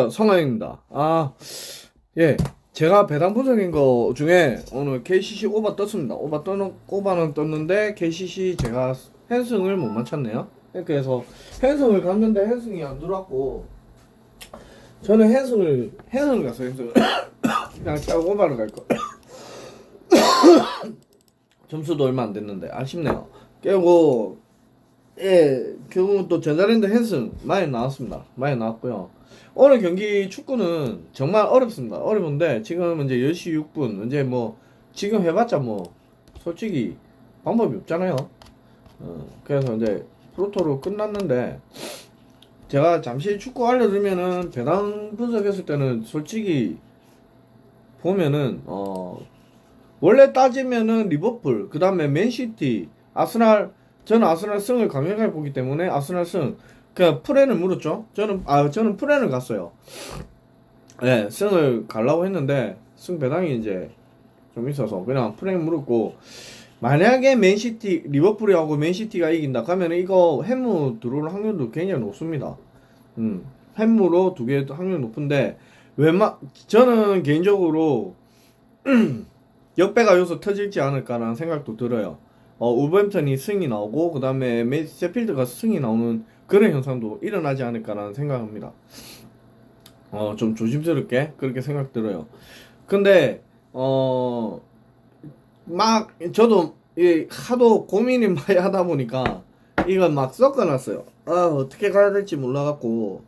성화입니다. 예. 제가 배당 분석인 거 중에 오늘 KCC 오바 떴습니다. 오바는 떴는데 KCC 제가 핸승을 못 맞췄네요. 그래서 핸승을 갔는데 핸승이 안 들어왔고, 저는 핸승을 갔어요. 핸승을. 그냥 차고 오바를 갈 거. 점수도 얼마 안 됐는데 아쉽네요. 그리고 예, 결국은 또 전자랜드 핸승 많이 나왔습니다. 많이 나왔고요. 오늘 경기 축구는 정말 어렵습니다. 어려운데 지금 이제 10시 6분 이제 뭐 지금 해봤자 뭐 솔직히 방법이 없잖아요. 그래서 이제 프로토로 끝났는데, 제가 잠시 축구 알려드리면은 배당 분석했을 때는 솔직히 보면은 원래 따지면은 리버풀, 그 다음에 맨시티, 아스날, 저는 아스날 승을 강력하게 보기 때문에 아스날 승, 그냥 프렌을 물었죠. 저는 프렌을 갔어요. 네, 승을 가려고 했는데 승 배당이 이제 좀 있어서 그냥 프렌 물었고, 만약에 맨시티, 리버풀이하고 맨시티가 이긴다 그러면 이거 햄무 들어올 확률도 굉장히 높습니다. 햄무로 두 개 확률 높은데, 저는 개인적으로 역배가 여기서 터질지 않을까라는 생각도 들어요. 울버햄튼이 승이 나오고, 그 다음에 셰필드가 승이 나오는 그런 현상도 일어나지 않을까라는 생각합니다. 좀 조심스럽게 그렇게 생각 들어요. 근데 저도 하도 고민이 많이 하다 보니까 이걸 막 섞어놨어요. 어떻게 가야 될지 몰라갖고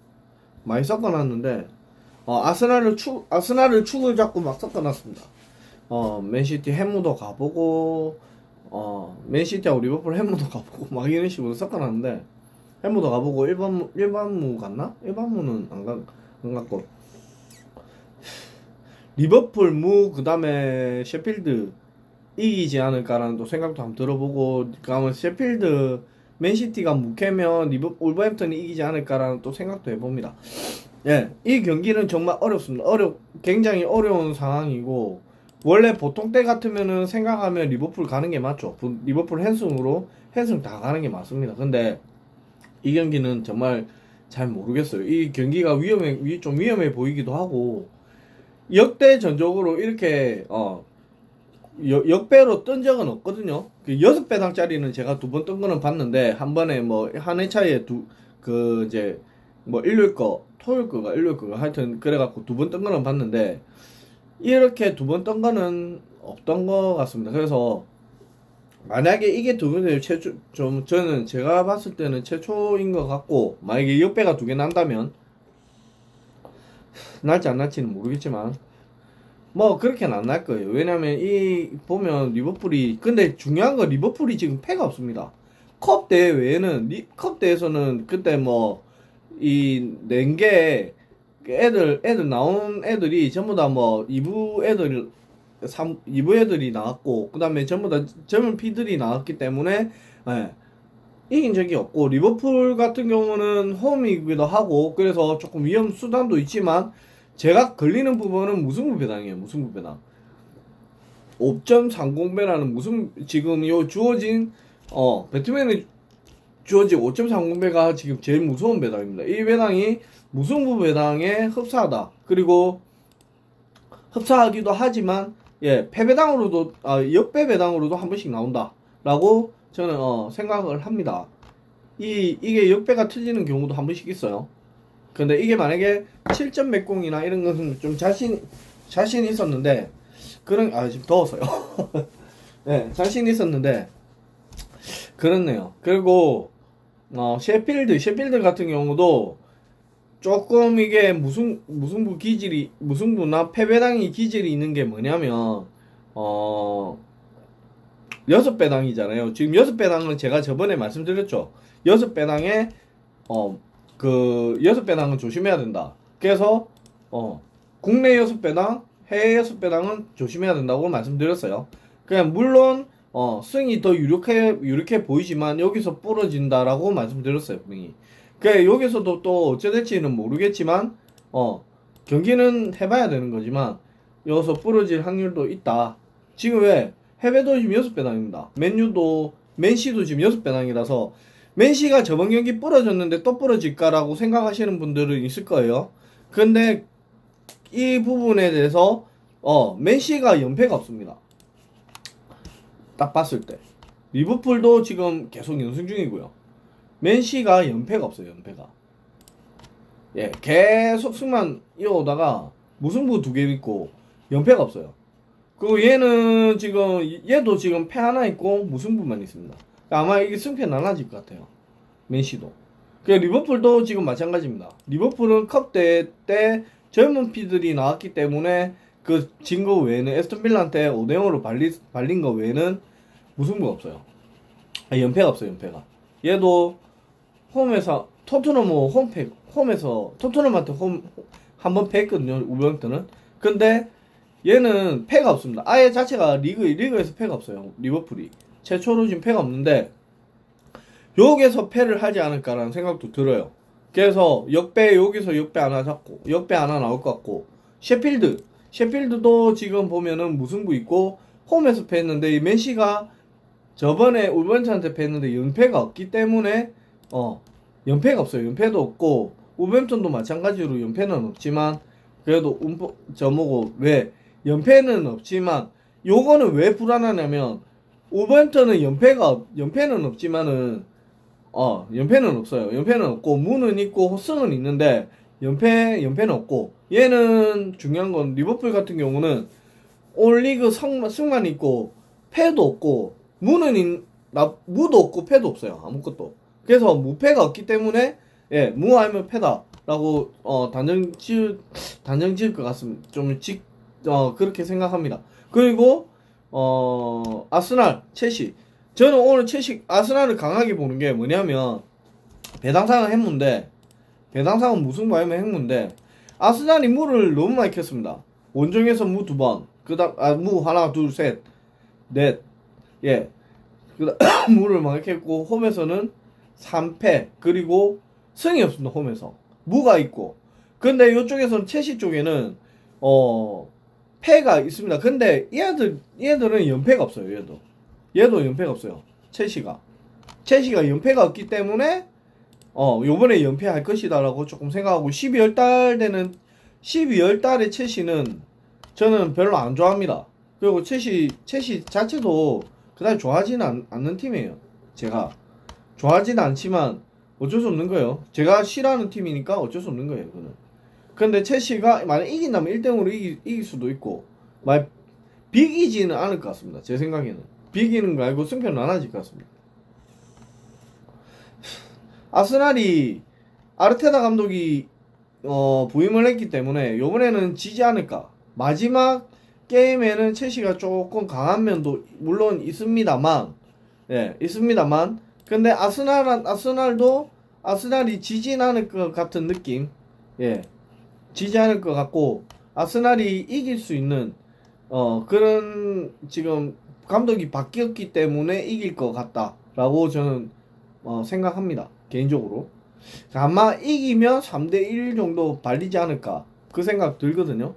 많이 섞어놨는데, 아스날을 축을 잡고 막 섞어놨습니다. 맨시티 햄무도 가보고, 맨시티하고 리버풀 햄무도 가보고 막 이런 식으로 섞어놨는데, 햄무도 가보고 일반무 갔나? 일반무는 안 갔고, 리버풀 무, 그 다음에 셰필드 이기지 않을까라는 또 생각도 한번 들어보고, 그러면 셰필드 맨시티가 묵해면 울버햄튼이 이기지 않을까라는 또 생각도 해봅니다. 예, 이 경기는 정말 어렵습니다. 굉장히 어려운 상황이고, 원래 보통 때 같으면은 생각하면 리버풀 가는 게 맞죠. 리버풀 핸승 다 가는 게 맞습니다. 근데 이 경기는 정말 잘 모르겠어요. 이 경기가 좀 위험해 보이기도 하고, 역대전적으로 이렇게 역배로 뜬 적은 없거든요. 그 6배당짜리는 제가 2번 뜬 거는 봤는데, 한 번에 뭐 한 회차에 이제 뭐 토요일 거가 하여튼 그래갖고 2번 뜬 거는 봤는데, 이렇게 2번 뜬 거는 없던 것 같습니다. 그래서 만약에 이게 두 번째 저는 제가 봤을 때는 최초인 것 같고, 만약에 역배가 2개 난다면 날지 안 날지는 모르겠지만 뭐 그렇게는 안 날 거예요. 왜냐면 보면 리버풀이, 근데 중요한 건 리버풀이 지금 패가 없습니다. 컵 대회 외에는 컵 대회에서는 그때 뭐 이 낸게 애들 나온 애들이 전부 다 뭐 2부 애들이 나왔고, 그 다음에 전부 다 젊은 피들이 나왔기 때문에, 예, 이긴 적이 없고, 리버풀 같은 경우는 홈이기도 하고 그래서 조금 위험 수단도 있지만, 제가 걸리는 부분은 무승부 배당이에요. 무승부 배당 5.30배라는 지금 주어진 배트맨에 주어진 5.30배가 지금 제일 무서운 배당입니다. 이 배당이 무승부 배당에 흡사하다. 그리고 흡사하기도 하지만, 예, 패배당으로도, 역배 배당으로도 한 번씩 나온다라고 저는 생각을 합니다. 이게 역배가 터지는 경우도 한 번씩 있어요. 근데 이게 만약에 7점 맥공이나 이런 것은 좀 자신 있었는데, 지금 더워서요. 네, 자신 있었는데 그렇네요. 그리고 셰필드 같은 경우도 조금 이게 무승부나 패배당이 기질이 있는 게 뭐냐면, 6배당이잖아요. 지금 6배당은 제가 저번에 말씀드렸죠. 6배당에 그 6배당은 조심해야 된다. 그래서 국내 6배당, 해외 6배당은 조심해야 된다고 말씀드렸어요. 그냥 물론 승이 더 유력해 보이지만 여기서 부러진다라고 말씀드렸어요, 분명히. 그래, 여기서도 또 어찌 될지는 모르겠지만 경기는 해봐야 되는 거지만 여기서 부러질 확률도 있다. 지금 왜 해외도 지금 6배당입니다. 맨시도 지금 6배당이라서, 맨시가 저번 경기 부러졌는데 또 부러질까라고 생각하시는 분들은 있을 거예요. 근데 이 부분에 대해서 맨시가 연패가 없습니다. 딱 봤을 때 리버풀도 지금 계속 연승 중이고요. 맨시가 연패가 없어요. 연패가. 예, 계속 승만 이어오다가 무승부 2개 있고 연패가 없어요. 그리고 얘도 지금 패 하나 있고 무승부만 있습니다. 아마 이게 승패 나눠질 것 같아요. 맨시도. 그 리버풀도 지금 마찬가지입니다. 리버풀은 컵대회 때 젊은 피들이 나왔기 때문에 그 진 거 외에는 에스턴 빌라한테 5대0으로 발린 거 외에는 무승부가 없어요. 연패가 없어요. 연패가. 얘도 홈에서 홈에서 토트넘한테 한 번 패했거든요. 우버햄튼은. 근데 얘는 패가 없습니다. 아예 자체가 리그에서 패가 없어요. 리버풀이 최초로 지금 패가 없는데 여기서 패를 하지 않을까라는 생각도 들어요. 그래서 여기서 역배 하나 잡고 역배 하나 나올 것 같고 셰필드도 지금 보면은 무승부 있고 홈에서 패했는데 이 맨시가 저번에 울버햄튼한테 패했는데 연패가 없기 때문에 연패가 없어요. 연패도 없고 울버햄튼도 마찬가지로 연패는 없지만 그래도 왜 연패는 없지만 요거는 왜 불안하냐면 울버햄튼은 연패는 없지만은 연패는 없어요. 연패는 없고 무는 있고 승은 있는데 연패는 없고 얘는 중요한 건 리버풀 같은 경우는 올 리그 승만 있고 패도 없고 무도 없고 패도 없어요. 아무것도. 그래서 무패가 없기 때문에 무 아니면 패다라고 단정 지을 것 같습니다. 그렇게 생각합니다. 그리고 아스날, 첼시. 저는 오늘 아스날을 강하게 보는 게 뭐냐면 배당상은 배당상은 무승부 아니면 핵무인데 아스날이 무를 너무 많이 켰습니다. 원정에서 무 2번, 무 하나, 둘, 셋, 넷, 무를 많이 켰고 홈에서는 3패 그리고 승이 없습니다. 홈에서 무가 있고 근데 이쪽에서는 첼시 쪽에는 패가 있습니다. 근데 얘들은 연패가 없어요. 얘도 연패가 없어요. 첼시가 연패가 없기 때문에 요번에 연패할 것이다라고 조금 생각하고 12월 달에 첼시는 저는 별로 안 좋아합니다. 그리고 첼시 자체도 그다지 좋아하지는 않는 팀이에요. 제가 좋아하지는 않지만 어쩔 수 없는 거예요. 제가 싫어하는 팀이니까 어쩔 수 없는 거예요. 그거는. 근데 첼시가 만약 이긴다면 1대0으로 이길 수도 있고 만약 비기지는 않을 것 같습니다. 제 생각에는 비기는 거 알고 승패는 나눠질 것 같습니다. 아스날이 아르테타 감독이 부임을 했기 때문에 요번에는 지지 않을까. 마지막 게임에는 첼시가 조금 강한 면도 물론 있습니다만 근데 아스날이 지진 않을 것 같은 느낌. 지지 않을 것 같고 아스날이 이길 수 있는 그런 지금 감독이 바뀌었기 때문에 이길 것 같다라고 저는 생각합니다. 개인적으로. 아마 이기면 3대1 정도 발리지 않을까 그 생각 들거든요.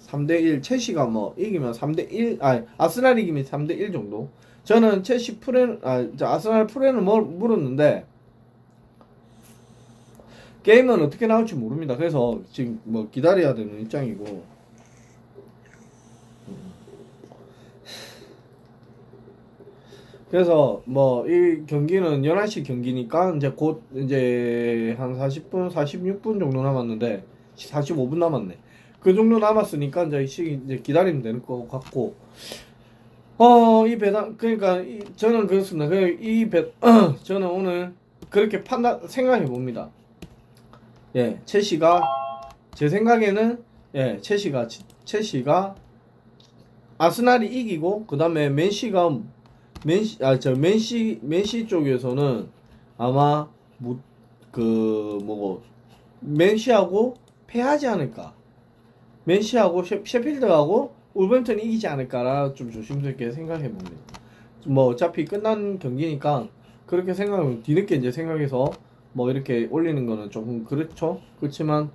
3대1 첼시가 이기면 3대1 아스날이 이기면 3대1 정도. 저는 아스날 프레는 물었는데 게임은 어떻게 나올지 모릅니다. 그래서 지금 기다려야 되는 입장이고 그래서 이 경기는 11시 경기니까 이제 한 40분 46분 정도 남았는데 45분 남았네. 그 정도 남았으니까 이제 기다리면 되는 것 같고 이 배당 그러니까 저는 그렇습니다. 저는 오늘 그렇게 생각해 봅니다. 첼시가 제 생각에는 첼시가 아스날이 이기고 그다음에 맨시 쪽에서는 아마 맨시하고 패하지 않을까. 맨시하고 셰필드하고 울버햄튼이 이기지 않을까라 좀 조심스럽게 생각해 봅니다. 어차피 끝난 경기니까 그렇게 생각하면 뒤늦게 이제 생각해서 이렇게 올리는 거는 조금 그렇죠. 그렇지만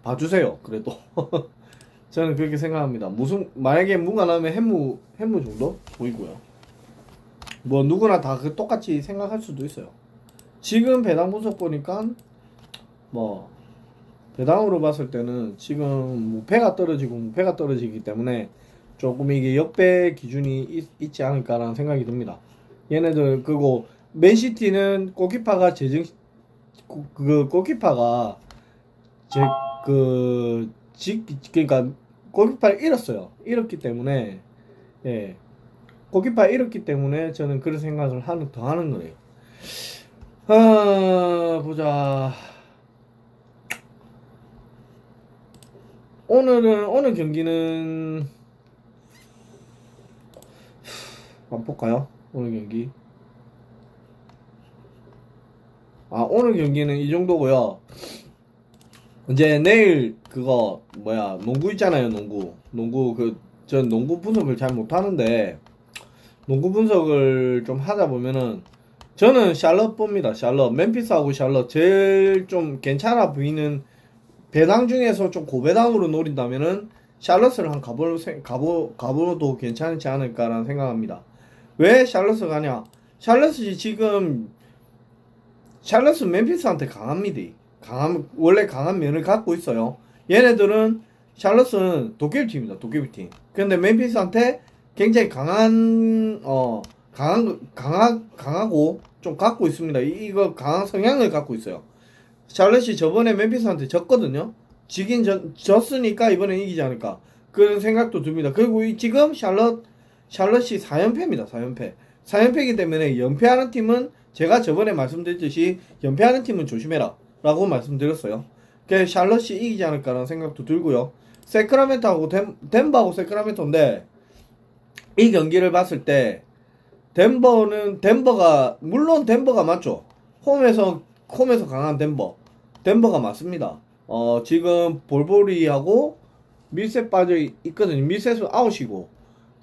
봐주세요. 그래도 저는 그렇게 생각합니다. 만약에 무가 나면 햄무 정도 보이고요. 누구나 다 똑같이 생각할 수도 있어요. 지금 배당 분석 보니까 배당으로 봤을 때는 지금 무패가 떨어지고 무패가 떨어지기 때문에 조금 이게 역배 기준이 있지 않을까라는 생각이 듭니다. 얘네들 그리고 맨시티는 골키퍼가 그 골키퍼가 그러니까 골키퍼를 잃었어요. 잃었기 때문에 예 골키퍼를 잃었기 때문에 저는 그런 생각을 더 하는 거예요. 보자. 오늘 경기는 한번 볼까요? 오늘 경기. 오늘 경기는 이 정도고요. 이제 내일 그거 농구 있잖아요. 농구 전 농구 분석을 잘 못하는데 농구 분석을 좀 하다 보면은 저는 샬럿 봅니다. 샬럿 멤피스하고 샬럿 제일 좀 괜찮아 보이는 배당 중에서 좀 고배당으로 노린다면은 샬럿을 가보도 괜찮지 않을까라는 생각합니다. 왜 샬럿을 가냐? 샬럿은 멤피스한테 강합니다. 원래 강한 면을 갖고 있어요. 얘네들은 샬럿은 도깨비팀입니다. 도깨비팀. 근데 멤피스한테 굉장히 강하고 좀 갖고 있습니다. 이거 강한 성향을 갖고 있어요. 샬럿이 저번에 멤피스한테 졌거든요. 졌으니까 이번에 이기지 않을까 그런 생각도 듭니다. 그리고 지금 샬럿이 4연패입니다. 4연패이기 때문에 연패하는 팀은 제가 저번에 말씀드렸듯이 연패하는 팀은 조심해라 라고 말씀드렸어요. 그래서 샬럿이 이기지 않을까라는 생각도 들고요. 세크라멘토하고 덴버하고 세크라멘토인데 이 경기를 봤을 때 물론 덴버가 맞죠. 홈에서 강한 덴버가 맞습니다. 지금 볼보리하고 밀셋 빠져 있거든요. 밀셋은 아웃이고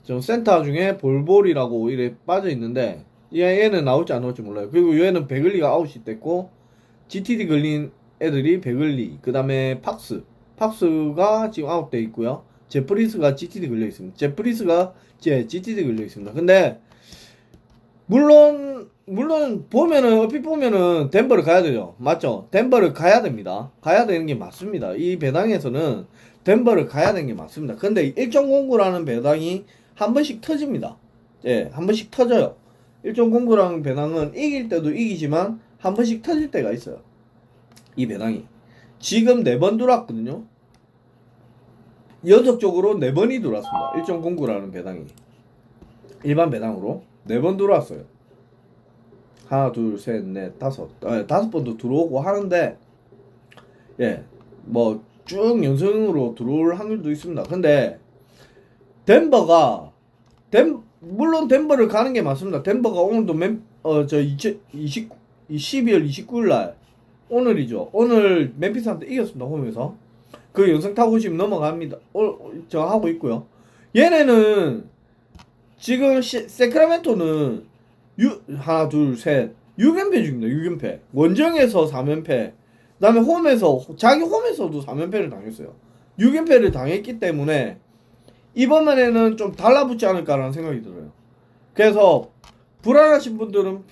저 센터 중에 볼볼이라고 이래 빠져 있는데 얘는 나올지 안 나올지 몰라요. 그리고 얘는 베글리가 아웃이 됐고 GTD 걸린 애들이 베글리, 그 다음에 팍스가 지금 아웃돼 있고요. 제프리스가 GTD 걸려 있습니다. GTD 걸려 있습니다. 근데 물론 얼핏 보면은 덴버를 가야 되죠. 맞죠? 덴버를 가야 됩니다. 가야 되는 게 맞습니다. 이 배당에서는 덴버를 가야 되는 게 맞습니다. 근데 1.09라는 배당이 한 번씩 터집니다. 예, 한 번씩 터져요. 1.09라는 배당은 이길 때도 이기지만 한 번씩 터질 때가 있어요. 이 배당이 지금 4번 들어왔거든요. 연속적으로 4번이 들어왔습니다. 1.09라는 배당이 일반 배당으로 4번 들어왔어요. 하나, 둘, 셋, 넷, 다섯. 5번도 들어오고 하는데, 예, 뭐, 쭉 연승으로 들어올 확률도 있습니다. 근데, 물론 덴버를 가는 게 맞습니다. 덴버가 오늘도 12월 29일 날, 오늘이죠. 오늘 멤피스한테 이겼습니다. 홈에서. 그 연승 타고 지금 넘어갑니다. 저 하고 있고요. 얘네는, 지금 세크라멘토는 하나 둘 셋 6연패 중입니다. 6연패. 원정에서 3연패. 그 다음에 자기 홈에서도 3연패를 당했어요. 6연패를 당했기 때문에 이번만에는 좀 달라붙지 않을까라는 생각이 들어요. 그래서 불안하신 분들은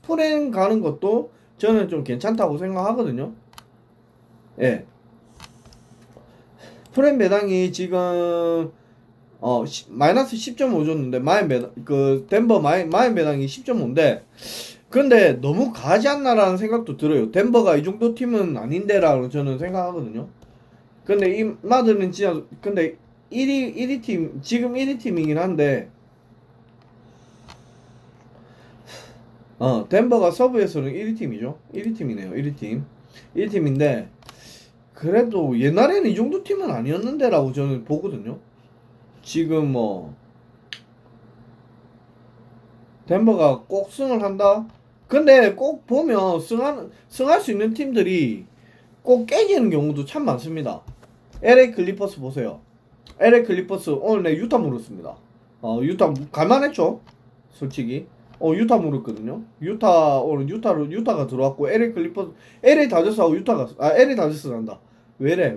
프렌 가는 것도 저는 좀 괜찮다고 생각하거든요. 예. 프렌 배당이 지금 마이너스 10.5 줬는데 덴버 마인 배당이 10.5인데 근데 너무 가지 않나라는 생각도 들어요. 덴버가 이 정도 팀은 아닌데라고 저는 생각하거든요. 근데 이 마들은 진짜 근데 1위 팀 지금 1위 팀이긴 한데 덴버가 서브에서는 1위 팀이죠. 1위 팀이네요. 1위 팀. 1위 팀인데 그래도 옛날에는 이 정도 팀은 아니었는데라고 저는 보거든요. 지금 덴버가 꼭 승을 한다? 근데 꼭 보면 승할 수 있는 팀들이 꼭 깨지는 경우도 참 많습니다. LA 클리퍼스 보세요. LA 클리퍼스 오늘 내 유타 물었습니다. 유타 갈만했죠? 솔직히. 유타 물었거든요. 오늘 유타가 들어왔고 LA 클리퍼스 LA 다저스하고 LA 다저스 난다. 왜래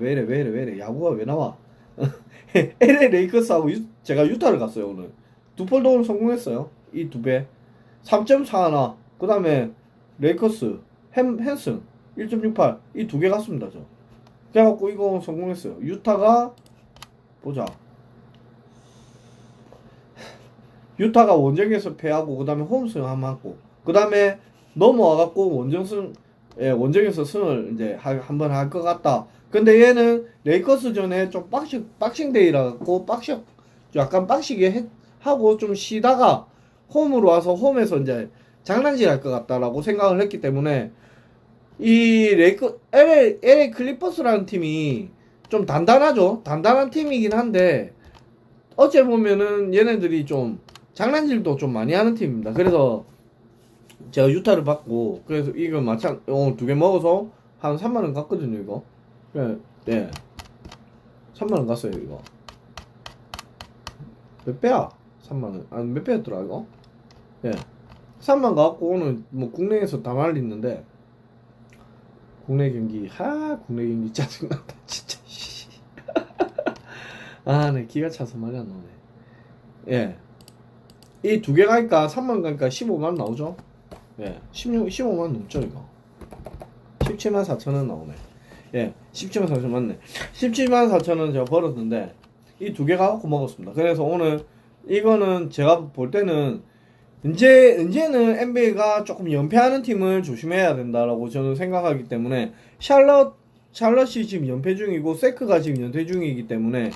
야구가 왜 나와? LA 레이커스하고 제가 유타를 갔어요. 오늘 2폴 도움을 성공했어요. 이 2배 3.41 그 다음에 레이커스 헨슨 1.68 이 2개 갔습니다. 저 그래갖고 이거 성공했어요. 유타가 보자. 유타가 원정에서 패하고 그 다음에 홈승 한번 하고 그 다음에 넘어와갖고 원정승 원정에서 승을 이제 한번 할 것 같다. 근데 얘는 레이커스전에 좀 박싱데이라 갖고 약간 빡시게 하고 좀 쉬다가 홈으로 와서 홈에서 이제 장난질 할 것 같다라고 생각을 했기 때문에 이 LA 클리퍼스라는 팀이 좀 단단하죠. 단단한 팀이긴 한데 어째 보면은 얘네들이 좀 장난질도 좀 많이 하는 팀입니다. 그래서 제가 유타를 받고 그래서 이거 마찬 두 개 먹어서 한 3만 원 갔거든요. 이거 네 3만 원 갔어요. 이거 몇 배야? 3만 원 아니 몇 배였더라 이거? 예 3만 갖고 오늘 뭐 국내에서 다 말리는데 국내 경기 국내 경기 짜증난다 진짜. 네 기가 차서 말이 안 나오네. 예 이 두 개 가니까 3만 가니까 15만 나오죠. 예 15만 넘죠 이거. 17만 4천 원 나오네. 예 17만 4천 맞네. 17만 4천 원 제가 벌었는데 이 두 개 갖고 먹었습니다. 그래서 오늘 이거는 제가 볼 때는 이제는 NBA가 조금 연패하는 팀을 조심해야 된다라고 저는 생각하기 때문에 샬럿이 지금 연패 중이고 세크가 지금 연패 중이기 때문에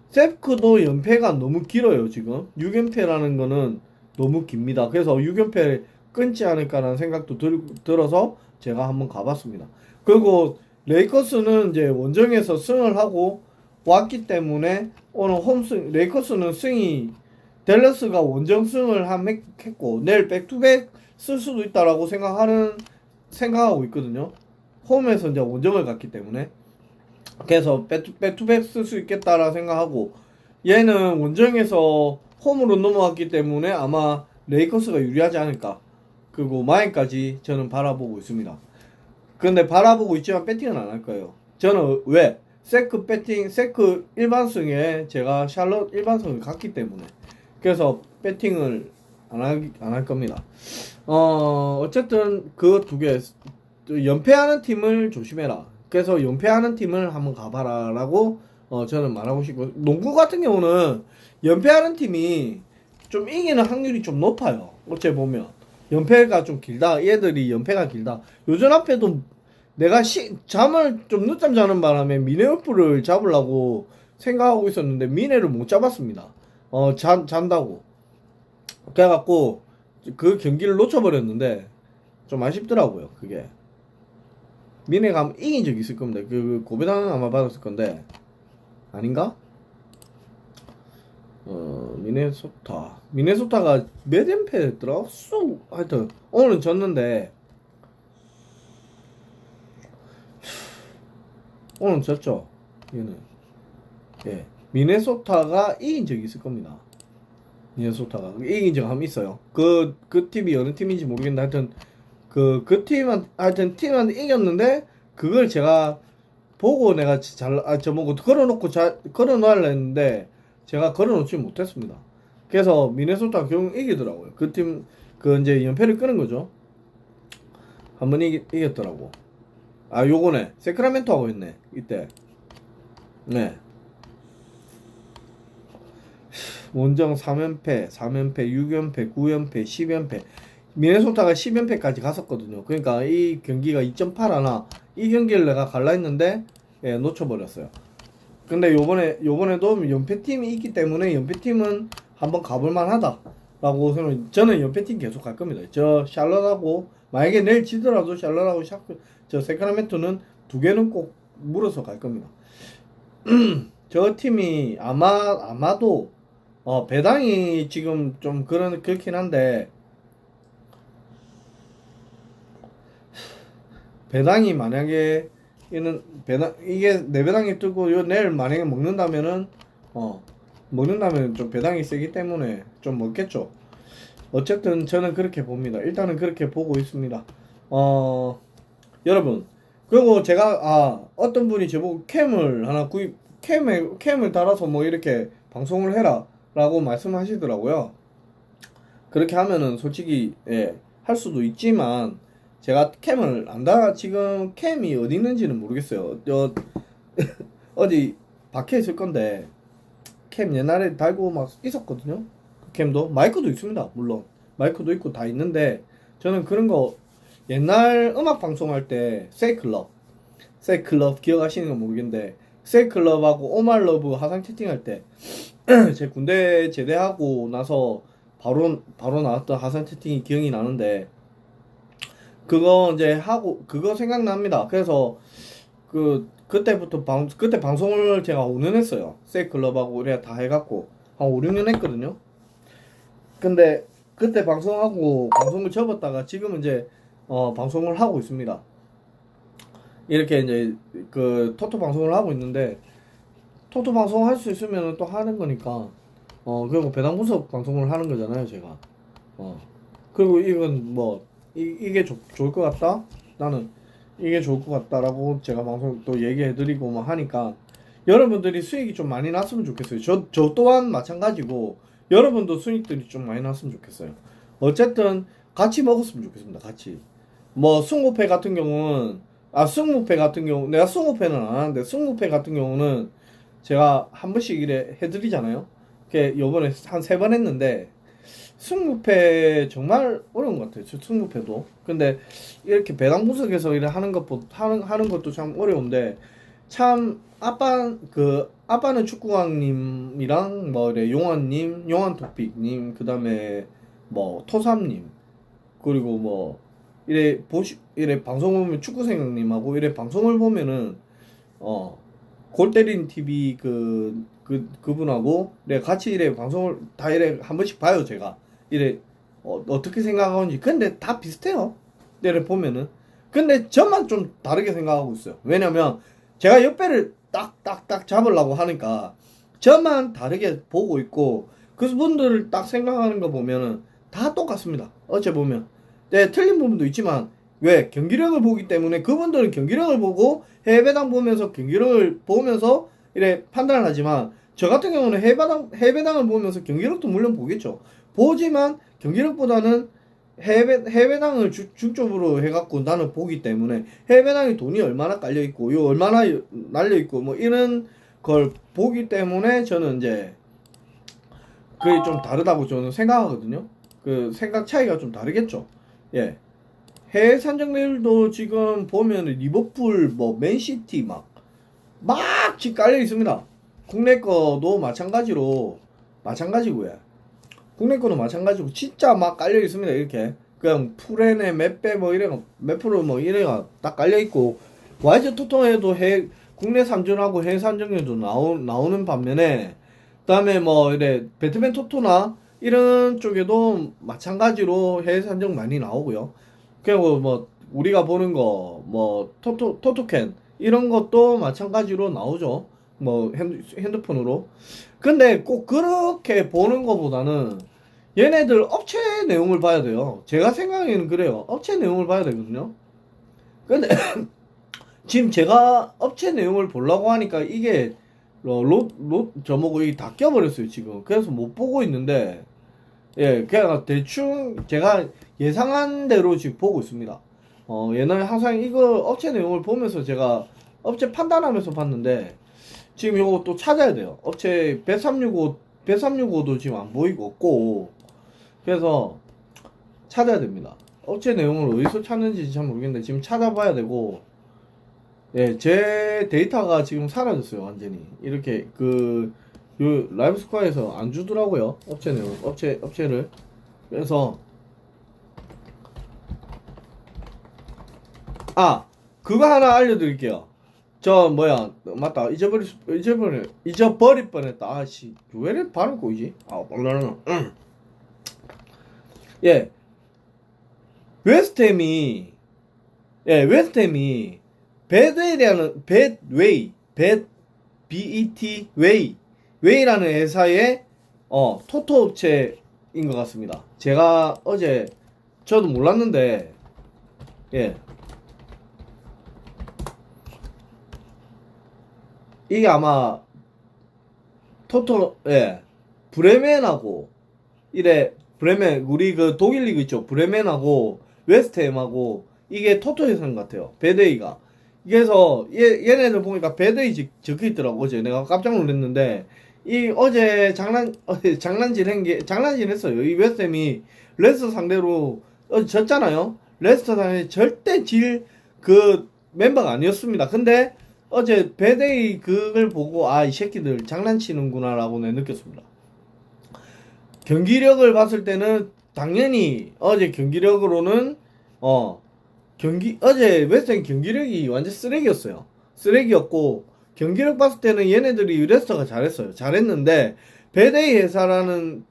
세크도 연패가 너무 길어요. 지금 6연패라는 거는 너무 깁니다. 그래서 6연패 끊지 않을까라는 생각도 들어서 제가 한번 가봤습니다. 그리고 레이커스는 이제 원정에서 승을 하고 왔기 때문에 오늘 홈승 레이커스는 승이 댈러스가 원정승을 했고 내일 백투백 쓸 수도 있다라고 생각하고 있거든요. 홈에서 이제 원정을 갔기 때문에 그래서 백투백 쓸 수 있겠다라 생각하고 얘는 원정에서 홈으로 넘어왔기 때문에 아마 레이커스가 유리하지 않을까. 그리고 마인까지 저는 바라보고 있습니다. 근데 바라보고 있지만 배팅은 안 할 거예요. 저는 왜? 세크 일반승에 제가 샬럿 일반승을 갔기 때문에 그래서 배팅을 안 할 겁니다. 어쨌든 그 두 개 연패하는 팀을 조심해라. 그래서 연패하는 팀을 한번 가봐라라고 저는 말하고 싶고 농구 같은 경우는 연패하는 팀이 좀 이기는 확률이 좀 높아요. 어째 보면 연패가 좀 길다. 얘들이 연패가 길다. 요전 앞에도 내가 잠을 좀 늦잠 자는 바람에 미네골프를 잡으려고 생각하고 있었는데 미네를 못 잡았습니다. 잔다고. 그래갖고 그 경기를 놓쳐버렸는데 좀 아쉽더라고요. 그게 미네가 한번 이긴 적이 있을 겁니다. 그 고배당은 아마 받았을 건데 아닌가? 미네소타가 몇 연패 했더라? 하여튼 오늘은 졌는데 오늘 졌죠. 얘는 예 미네소타가 이긴 적이 있을 겁니다. 미네소타가 이긴 적 한번 있어요. 그 팀이 어느 팀인지 모르겠는데 하여튼 그 팀한테 이겼는데 그걸 제가 보고 내가 저보고 걸어놓으려 했는데 제가 걸어놓지 못했습니다. 그래서 미네소타 결국 이기더라고요. 그 팀 이제 연패를 끄는 거죠. 한번 이겼더라고. 요거네 세크라멘토 하고 있네 이때. 네 원정 3연패 6연패 9연패 10연패 미네소타가 10연패까지 갔었거든요. 그러니까 이 경기가 2.8 하나 이 경기를 내가 갈라 했는데 놓쳐버렸어요. 근데 요번에도 연패팀이 있기 때문에 연패팀은 한번 가볼만 하다라고 저는 연패팀 계속 갈 겁니다. 저 샬럿하고 만약에 내일 지더라도 샬럿하고 저 세크라멘토는 두 개는 꼭 물어서 갈 겁니다. 저 팀이 아마도 배당이 지금 좀 그렇긴 한데 배당이 만약에 이게 내 배당이 뜨고 내일 만약에 먹는다면은 좀 배당이 세기 때문에 좀 먹겠죠. 어쨌든 저는 그렇게 봅니다. 일단은 그렇게 보고 있습니다. 여러분 그리고 제가 어떤 분이 저보고 캠을 하나 캠을 달아서 뭐 이렇게 방송을 해라 라고 말씀하시더라고요. 그렇게 하면은 솔직히 할 수도 있지만 제가 캠을 지금 캠이 어디 있는지는 모르겠어요. 어디 박혀 있을 건데 캠 옛날에 달고 막 있었거든요. 그 캠도 마이크도 있습니다. 물론 마이크도 있고 다 있는데 저는 그런 거 옛날 음악 방송할 때 세이클럽 기억하시는 건 모르겠는데 세이클럽하고 오말러브 하상 채팅할 때 제 군대 제대하고 나서 바로 나왔던 하상 채팅이 기억이 나는데 그거 이제 하고 그거 생각납니다. 그래서 그때부터 그때 방송을 제가 5년 했어요. 세이클럽하고 우리가 다 해갖고 한 5, 6년 했거든요. 근데 그때 방송을 접었다가 지금은 이제 방송을 하고 있습니다. 이렇게 이제 그 토토 방송을 하고 있는데 토토 방송 할 수 있으면 또 하는 거니까 그리고 배당 분석 방송을 하는 거잖아요, 제가. 그리고 이건 뭐 이게 좋을 것 같다. 나는 이게 좋을 것 같다라고 제가 방송 또 얘기해드리고 뭐 하니까 여러분들이 수익이 좀 많이 났으면 좋겠어요. 저 또한 마찬가지고 여러분도 수익들이 좀 많이 났으면 좋겠어요. 어쨌든 같이 먹었으면 좋겠습니다. 같이. 뭐 승무패 같은 경우는 승무패 같은 경우 내가 승무패는 안 하는데 승무패 같은 경우는 제가 한 번씩 이래 해드리잖아요. 요번에 한 3번 했는데 승무패 정말 어려운 것 같아요. 승무패도. 근데 이렇게 배당 분석해서 이래 하는 것도 참 어려운데 참 아빠는 축구왕님이랑 뭐 이래 용환님, 용환토픽님, 그다음에 뭐 토삼님 그리고 뭐 이래 방송 보면 축구생님하고 이래 방송을 보면은 골때린 TV 그분하고 내가 같이 이래 방송을 다 이래 한 번씩 봐요. 제가 이래 어떻게 생각하는지. 근데 다 비슷해요. 이래 보면은. 근데 저만 좀 다르게 생각하고 있어요. 왜냐면 제가 옆배를 딱딱딱 잡으려고 하니까 저만 다르게 보고 있고 그분들을 딱 생각하는 거 보면은 다 똑같습니다. 어째 보면. 네, 틀린 부분도 있지만 왜 경기력을 보기 때문에 그분들은 경기력을 보고 해외배당 보면서 경기력을 보면서 이래 판단을 하지만 저 같은 경우는 해외배당을 보면서 경기력도 물론 보겠죠. 보지만 경기력보다는 해외배당을 중점으로 해갖고 나는 보기 때문에 해외배당에 돈이 얼마나 깔려있고 요 얼마나 날려있고 뭐 이런 걸 보기 때문에 저는 이제 그게 좀 다르다고 저는 생각하거든요. 그 생각 차이가 좀 다르겠죠. 예. 해외 산정률도 지금 보면 리버풀 뭐 맨시티 막 지금 깔려 있습니다. 국내 거도 마찬가지고요. 국내 거도 마찬가지고 진짜 막 깔려 있습니다. 이렇게 그냥 풀엔에 몇배 뭐 이래가 몇 프로 뭐 이래가 딱 깔려 있고 YG 토통에도 국내 산전하고 해외 산정률도 나오는 반면에 그다음에 뭐 이래 배트맨 토토나 이런 쪽에도 마찬가지로 해외 산정 많이 나오고요. 그리고 뭐 우리가 보는 거 뭐 토토캔 이런 것도 마찬가지로 나오죠. 뭐 핸드폰으로. 근데 꼭 그렇게 보는 것보다는 얘네들 업체 내용을 봐야 돼요. 제가 생각에는 그래요. 업체 내용을 봐야 되거든요. 근데 지금 제가 업체 내용을 보려고 하니까 이게 저뭐고 이게 다 껴버렸어요 지금. 그래서 못 보고 있는데 예, 그냥 대충 제가 예상한 대로 지금 보고 있습니다. 옛날에 항상 이거 업체 내용을 보면서 제가 업체 판단하면서 봤는데 지금 요거 또 찾아야 돼요. 업체 배365도 지금 안 보이고 없고 그래서 찾아야 됩니다. 업체 내용을 어디서 찾는지 잘 모르겠는데 지금 찾아봐야 되고 예, 제 데이터가 지금 사라졌어요. 완전히 이렇게 요 라이브 스코어에서 안 주더라고요. 업체 내용 업체를. 그래서 그거 하나 알려드릴게요. 저 뭐야 맞다 잊어버릴 뻔했다. 아씨 왜 이래 발음 꼬이지? 몰라요. 예, 웨스트햄이 BET 웨이라는 회사의 토토 업체인 것 같습니다. 제가 어제 저도 몰랐는데 예. 이게 아마 브레멘하고 브레멘 우리 그 독일 리그 있죠. 브레멘하고 웨스트햄하고 이게 토토 회사인 것 같아요. 배드웨이가 그래서 얘네들 보니까 배드이 적혀 있더라고. 어제 내가 깜짝 놀랐는데 이 어제 장난질했어요. 이 웨스햄이 레스터 상대로 어제 졌잖아요. 레스터 상대 절대 질 그 멤버가 아니었습니다. 근데 어제 배드이 그걸 보고 아 이 새끼들 장난치는구나라고 내 느꼈습니다. 경기력을 봤을 때는 당연히 어제 경기력으로는 어제 웨스턴 경기력이 완전 쓰레기였어요. 쓰레기였고, 경기력 봤을 때는 얘네들이 레스터가 잘했어요. 잘했는데, 배데이 회사라는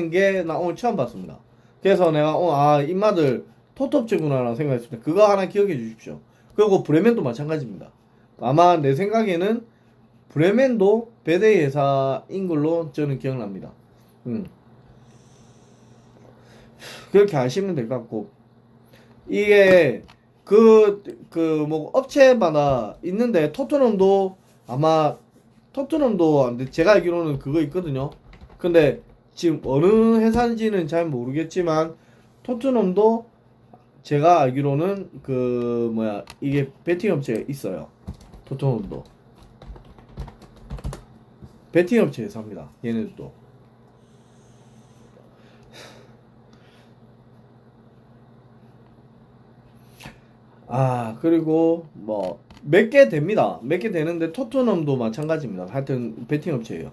게 나 오늘 처음 봤습니다. 그래서 내가 인마들 토트업체구나라는 생각했습니다. 그거 하나 기억해 주십시오. 그리고 브레멘도 마찬가지입니다. 아마 내 생각에는 브레멘도 배데이 회사인 걸로 저는 기억납니다. 그렇게 아시면 될 것 같고, 이게 뭐 업체마다 있는데 토트넘도 제가 알기로는 그거 있거든요. 근데 지금 어느 회사인지는 잘 모르겠지만 토트넘도 제가 알기로는 이게 베팅 업체가 있어요. 토트넘도 베팅 업체 회사입니다. 얘네들도. 그리고 뭐 몇 개 됩니다. 몇 개 되는데 토트넘도 마찬가지입니다. 하여튼 베팅 업체예요.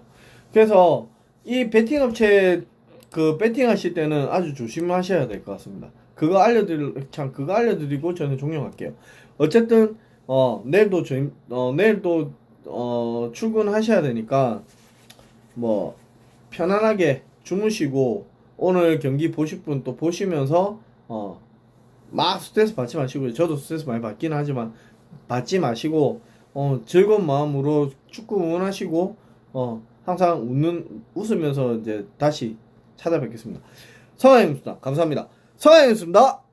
그래서 이 베팅 업체 베팅 하실 때는 아주 조심하셔야 될 것 같습니다. 그거 알려드리고 저는 종료할게요. 어쨌든 내일도 출근하셔야 되니까 뭐 편안하게 주무시고 오늘 경기 보실 분 또 보시면서 막 스트레스 받지 마시고요. 저도 스트레스 많이 받긴 하지만 받지 마시고 즐거운 마음으로 축구 응원하시고 항상 웃으면서 이제 다시 찾아뵙겠습니다. 성화영입니다. 감사합니다. 성화영이었습니다.